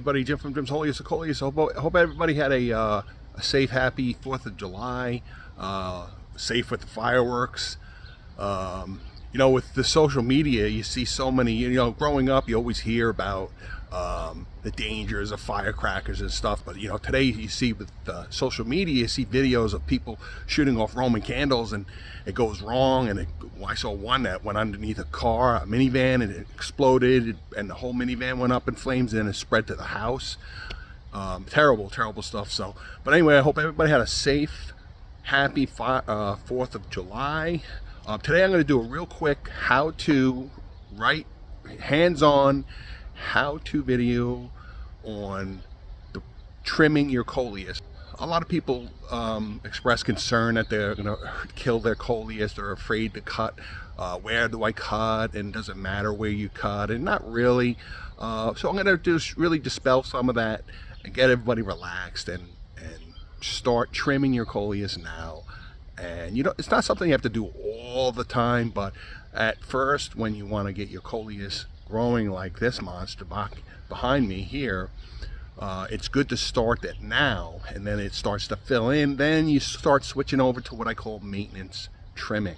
everybody, Jim from Jim's Coleus. Hope everybody had a safe, happy 4th of July, safe with the fireworks. You know, with the social media, you see so many, you know, growing up, you always hear about the dangers of firecrackers and stuff. But, you know, today you see with social media, you see videos of people shooting off Roman candles and it goes wrong. And I saw one that went underneath a car, a minivan, and it exploded and the whole minivan went up in flames and it spread to the house. Terrible stuff. So, but anyway, I hope everybody had a safe, happy 4th of July. Today I'm going to do a real quick how-to, hands-on how-to video on trimming your Coleus. A lot of people express concern that they're going to kill their Coleus. They're afraid to cut. Where do I cut? And does it matter where you cut? And not really. So I'm going to just really dispel some of that and get everybody relaxed and start trimming your Coleus now. And you know, it's not something you have to do all the time, but at first, when you want to get your Coleus growing like this monster behind me here, it's good to start that now, and then it starts to fill in. Then you start switching over to what I call maintenance trimming.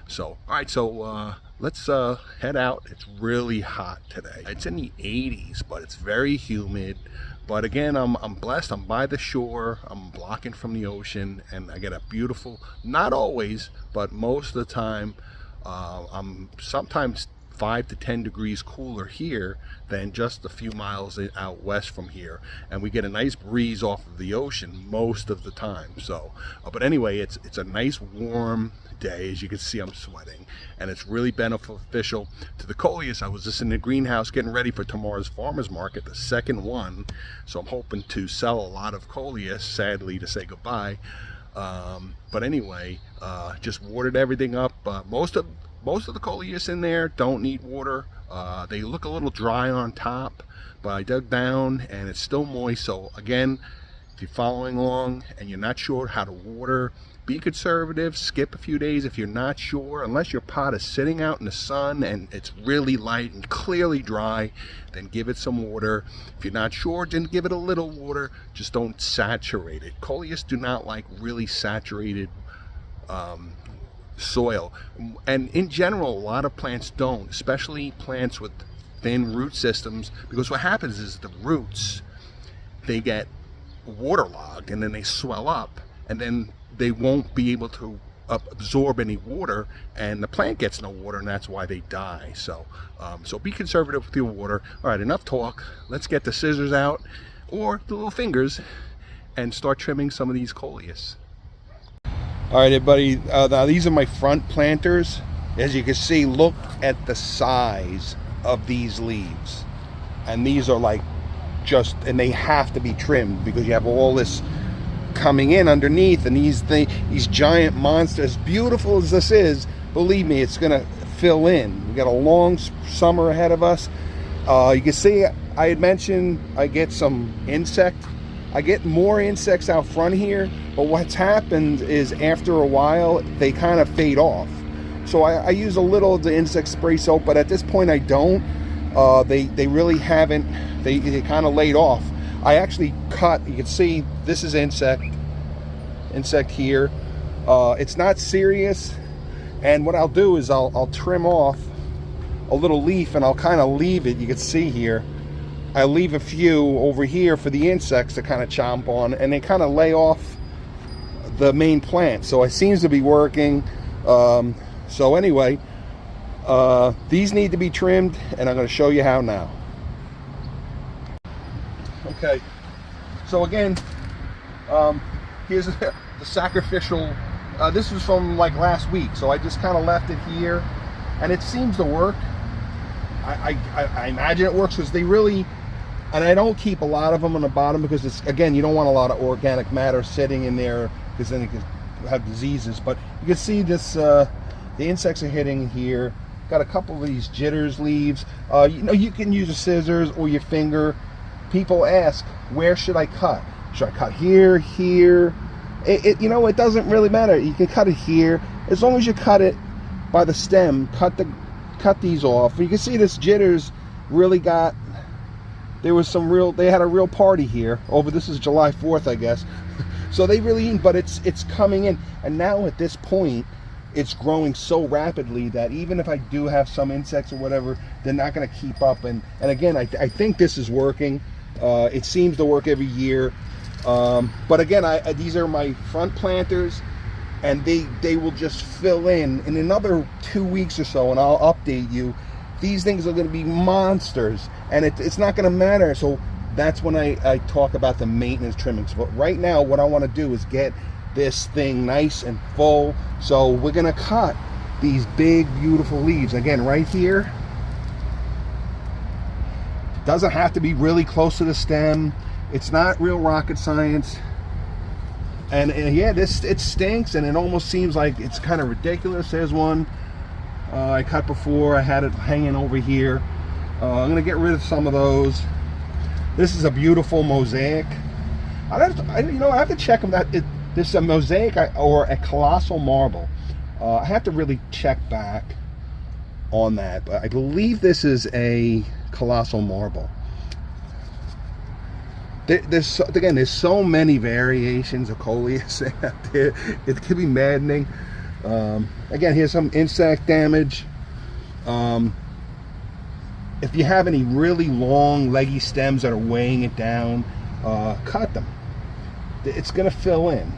So, all right, so let's head out. It's really hot today. It's in the 80s, but it's very humid. But again, I'm blessed. I'm by the shore. I'm blocking from the ocean, and I get a beautiful, not always, but most of the time, I'm sometimes 5 to 10 degrees cooler here than just a few miles out west from here, and we get a nice breeze off of the ocean most of the time. So but anyway, it's a nice warm day. As you can see, I'm sweating, and it's really beneficial to the Coleus. I was just in the greenhouse getting ready for tomorrow's farmers market, the second one, so I'm hoping to sell a lot of Coleus, sadly to say goodbye. But anyway, just watered everything up. Most of the Coleus in there don't need water. They look a little dry on top, but I dug down and it's still moist. So again, if you're following along and you're not sure how to water, be conservative, skip a few days if you're not sure. Unless your pot is sitting out in the sun and it's really light and clearly dry, then give it some water. If you're not sure, then give it a little water, just don't saturate it. Coleus do not like really saturated soil, and in general a lot of plants don't, especially plants with thin root systems, because what happens is the roots, they get waterlogged and then they swell up, and then they won't be able to absorb any water, and the plant gets no water, and that's why they die. So so be conservative with your water. All right, enough talk. Let's get the scissors out, or the little fingers, and start trimming some of these Coleus. All right, everybody, now these are my front planters. As you can see, look at the size of these leaves. And these are like and they have to be trimmed because you have all this coming in underneath, and these giant monsters, beautiful as this is, believe me, it's gonna fill in. We got a long summer ahead of us. You can see I had mentioned I get some I get more insects out front here, but what's happened is after a while they kind of fade off. So I use a little of the insect spray soap, but at this point I don't. They really haven't, they kind of laid off. I actually cut, you can see this is insect here. It's not serious, and what I'll do is I'll trim off a little leaf and I'll kind of leave it. You can see here, I leave a few over here for the insects to kind of chomp on, and they kind of lay off the main plant. So it seems to be working. So anyway, these need to be trimmed, and I'm going to show you how now. Okay, so again, here's the sacrificial. This was from like last week, so I just kind of left it here, and it seems to work. I imagine it works because they really, and I don't keep a lot of them on the bottom because it's, again, you don't want a lot of organic matter sitting in there because then you can have diseases. But you can see this, the insects are hitting here. Got a couple of these jitters leaves. You know, you can use a scissors or your finger. People ask, where should I cut? Should I cut here, here? You know, it doesn't really matter. You can cut it here as long as you cut it by the stem. Cut these off. You can see this jitters really got there was they had a real party here over, this is July 4th, I guess. So they really, but it's coming in, and now at this point, it's growing so rapidly that even if I do have some insects or whatever, they're not going to keep up. And again, I think this is working. It seems to work every year. But again, these are my front planters, and they will just fill in another 2 weeks or so, and I'll update you. These things are going to be monsters, and it's not going to matter. So that's when I talk about the maintenance trimmings. But right now, what I want to do is get this thing nice and full. So we're going to cut these big, beautiful leaves. Again, right here. Doesn't have to be really close to the stem. It's not real rocket science. And yeah, it stinks, and it almost seems like it's kind of ridiculous. There's one I cut before. I had it hanging over here. I'm gonna get rid of some of those. This is a beautiful mosaic. I have to check if this is a mosaic or a colossal marble. I have to really check back on that, but I believe this is a colossal marble. There's so many variations of Coleus out there. It could be maddening. Again, here's some insect damage. If you have any really long leggy stems that are weighing it down, cut them. It's going to fill in.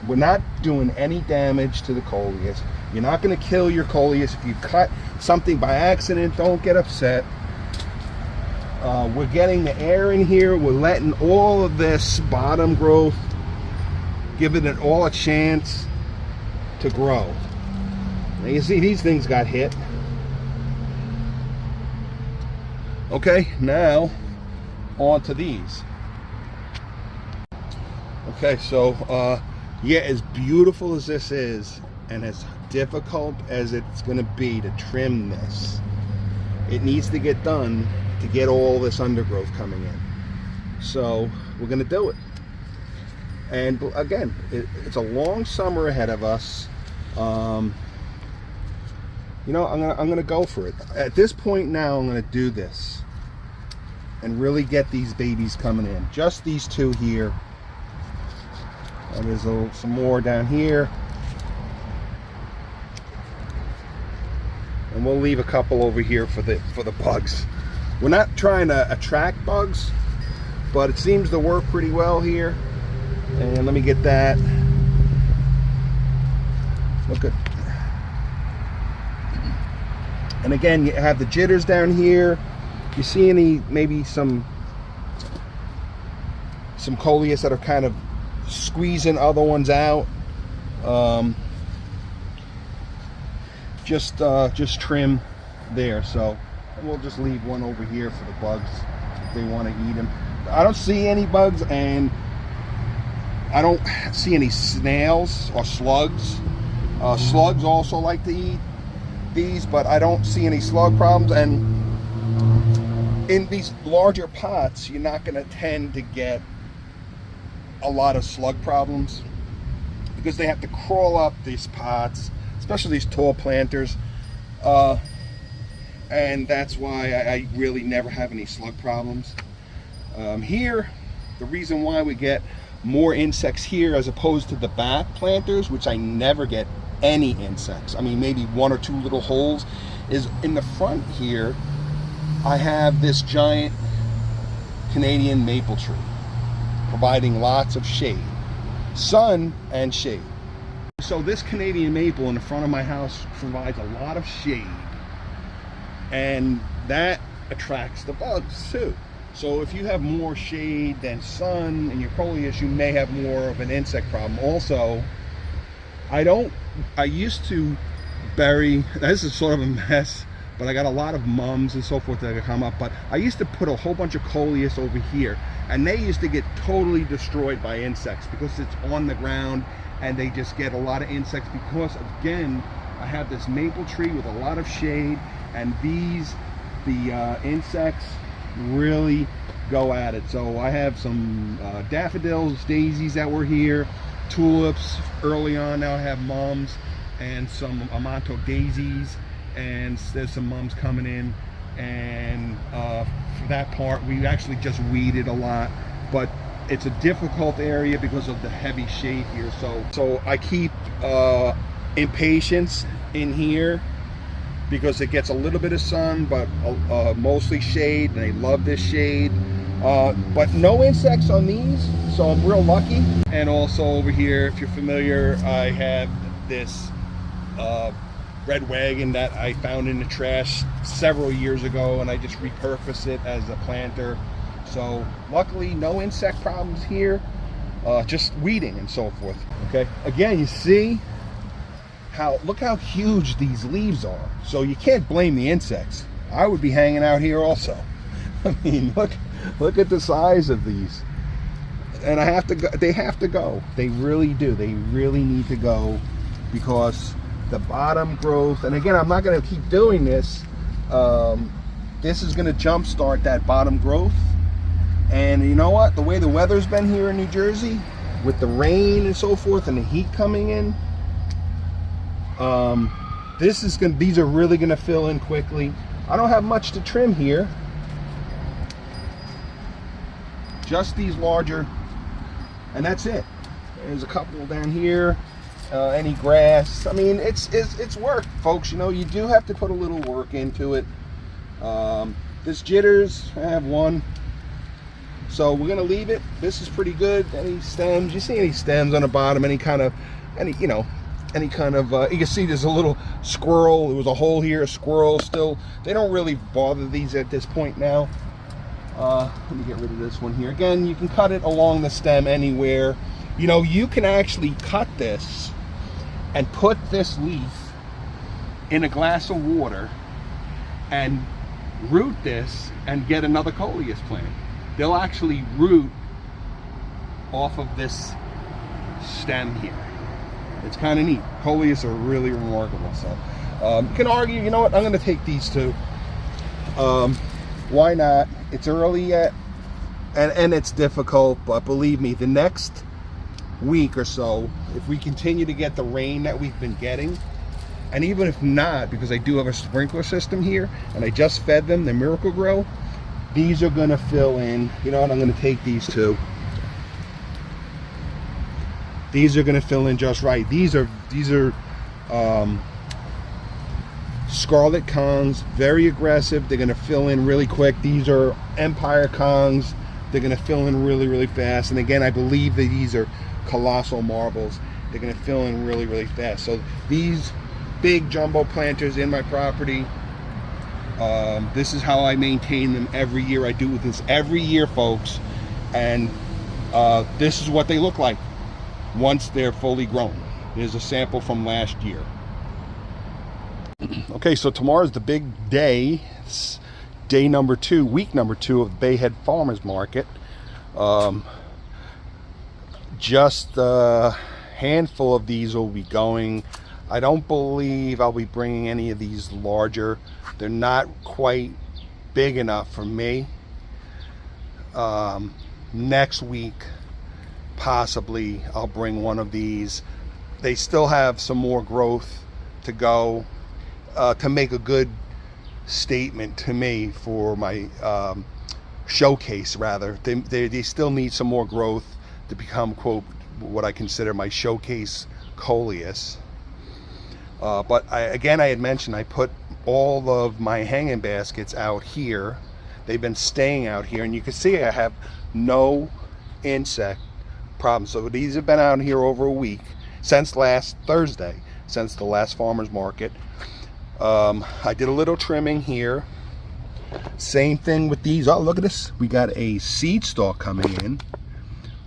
We're not doing any damage to the Coleus. You're not going to kill your Coleus. If you cut something by accident, don't get upset. We're getting the air in here. We're letting all of this bottom growth, giving it all a chance to grow. Now you see these things got hit. Okay, now on to these. Okay, so yeah, as beautiful as this is, and as difficult as it's going to be to trim this, it needs to get done to get all this undergrowth coming in. So we're going to do it. And again, it's a long summer ahead of us. You know, I'm gonna go for it. At this point now, I'm gonna do this and really get these babies coming in. Just these two here. And there's some more down here. And we'll leave a couple over here for the bugs. We're not trying to attract bugs, but it seems to work pretty well here. And let me get that. Look at. And again, you have the jitters down here. You see maybe some Coleus that are kind of squeezing other ones out. Just trim there. So we'll just leave one over here for the bugs if they want to eat them. I don't see any bugs, and I don't see any snails or slugs. Slugs also like to eat these, but I don't see any slug problems. And in these larger pots, you're not going to tend to get a lot of slug problems because they have to crawl up these pots, especially these tall planters. And that's why I really never have any slug problems. Here, the reason why we get more insects here as opposed to the back planters, which I never get any insects, I mean maybe one or two little holes, is in the front here. I have this giant Canadian maple tree providing lots of shade, sun and shade. So this Canadian maple in the front of my house provides a lot of shade, and that attracts the bugs too. So if you have more shade than sun in your Coleus, you may have more of an insect problem. Also, I used to bury, this is sort of a mess, but I got a lot of mums and so forth that come up, but I used to put a whole bunch of Coleus over here, and they used to get totally destroyed by insects because it's on the ground, and they just get a lot of insects because, again, I have this maple tree with a lot of shade, and the insects really go at it. So I have some daffodils, daisies that were here, tulips early on. Now I have mums and some Amato daisies, and there's some mums coming in. and for that part we actually just weeded a lot, but it's a difficult area because of the heavy shade here. So I keep impatiens in here because it gets a little bit of sun, but mostly shade, and they love this shade. But no insects on these, so I'm real lucky. And also over here, if you're familiar, I have this red wagon that I found in the trash several years ago, and I just repurposed it as a planter. So luckily no insect problems here, just weeding and so forth. Okay, again, you see look how huge these leaves are. So you can't blame the insects. I would be hanging out here also. I mean, look at the size of these. And I have to go, they have to go. They really do. They really need to go, because the bottom growth, and again, I'm not going to keep doing this. This is going to jumpstart that bottom growth. And you know what? The way the weather's been here in New Jersey, with the rain and so forth and the heat coming in, these are really going to fill in quickly. I don't have much to trim here. Just these larger, and that's it. There's a couple down here. Any grass. I mean, it's work, folks. You know, you do have to put a little work into it. This jitters, I have one. So we're gonna leave it. This is pretty good. Any stems? You see any stems on the bottom? Any kind of, you can see there's a little squirrel. There was a hole here, a squirrel still. They don't really bother these at this point now. Let me get rid of this one here. Again, you can cut it along the stem anywhere. You know, you can actually cut this and put this leaf in a glass of water and root this and get another Coleus plant. They'll actually root off of this stem here. It's kind of neat. Coleus are really remarkable. So you can argue, you know what, I'm going to take these two. Why not? It's early yet, and it's difficult, but believe me, the next week or so, if we continue to get the rain that we've been getting, and even if not, because I do have a sprinkler system here, and I just fed them the Miracle Grow, these are going to fill in. You know what, I'm going to take these two. These are going to fill in just right. These are Scarlet Kongs, very aggressive. They're going to fill in really quick. These are Empire Kongs. They're going to fill in really, really fast. And again, I believe that these are Colossal Marbles. They're going to fill in really, really fast. So these big jumbo planters in my property, this is how I maintain them every year. I do this every year, folks. And this is what they look like once they're fully grown. Here's a sample from last year. Okay, so tomorrow's the big day. It's day number 2, week number 2 of the Bayhead Farmers Market. Just a handful of these will be going. I don't believe I'll be bringing any of these larger. They're not quite big enough for me. Next week, possibly, I'll bring one of these. They still have some more growth to go. To make a good statement to me for my showcase, rather. They still need some more growth to become, quote, what I consider my showcase Coleus. But again, I had mentioned I put all of my hanging baskets out here. They've been staying out here, and you can see I have no insect problem. So these have been out here over a week, since last Thursday, since the last farmer's market. I did a little trimming here. Same thing with these. Oh, look at this. We got a seed stalk coming in.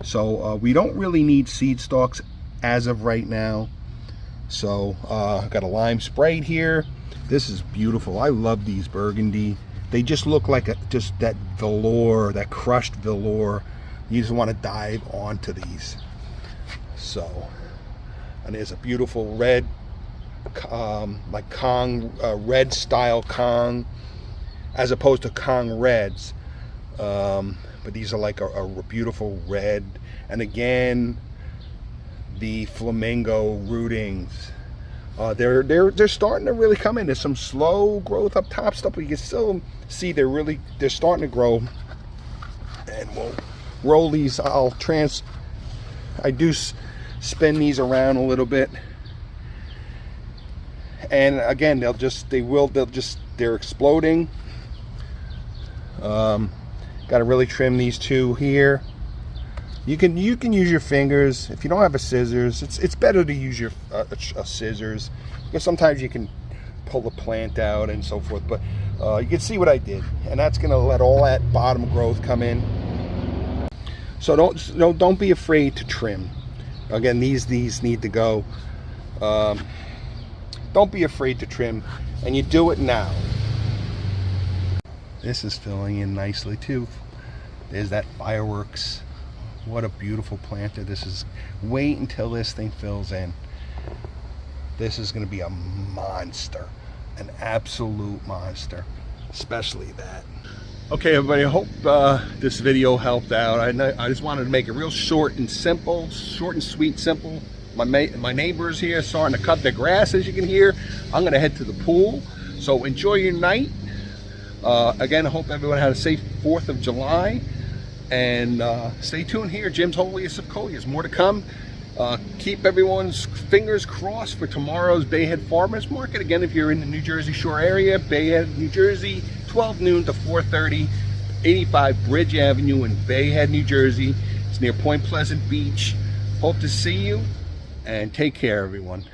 So we don't really need seed stalks as of right now. So got a lime sprayed here. This is beautiful. I love these burgundy. They just look like just that velour, that crushed velour. You just want to dive onto these. So, and there's a beautiful red, like Kong, red style Kong, as opposed to Kong reds. But these are like a beautiful red. And again, the flamingo rootings They're starting to really come in. There's some slow growth up top stuff, but you can still see they're starting to grow. And we'll roll these. I do spin these around a little bit. And again, they're exploding. Got to really trim these two here. You can use your fingers if you don't have a scissors. It's better to use your a scissors, because sometimes you can pull the plant out and so forth. But you can see what I did, and that's going to let all that bottom growth come in. So don't be afraid to trim. Again, these need to go. Don't be afraid to trim, and you do it now. This is filling in nicely too. There's that fireworks. What a beautiful planter this is. Wait until this thing fills in. This is going to be a monster, an absolute monster, especially that. Okay, everybody, I hope this video helped out. I just wanted to make it real short and simple, short and sweet, simple. My neighbors here are starting to cut their grass, as you can hear. I'm going to head to the pool, so enjoy your night. Again, I hope everyone had a safe 4th of July. And stay tuned here, Jim's Holiest of Coleus. More to come. Keep everyone's fingers crossed for tomorrow's Bayhead Farmers Market. Again, if you're in the New Jersey Shore area, Bayhead, New Jersey, 12 noon to 4:30, 85 Bridge Avenue in Bayhead, New Jersey. It's near Point Pleasant Beach. Hope to see you, and take care, everyone.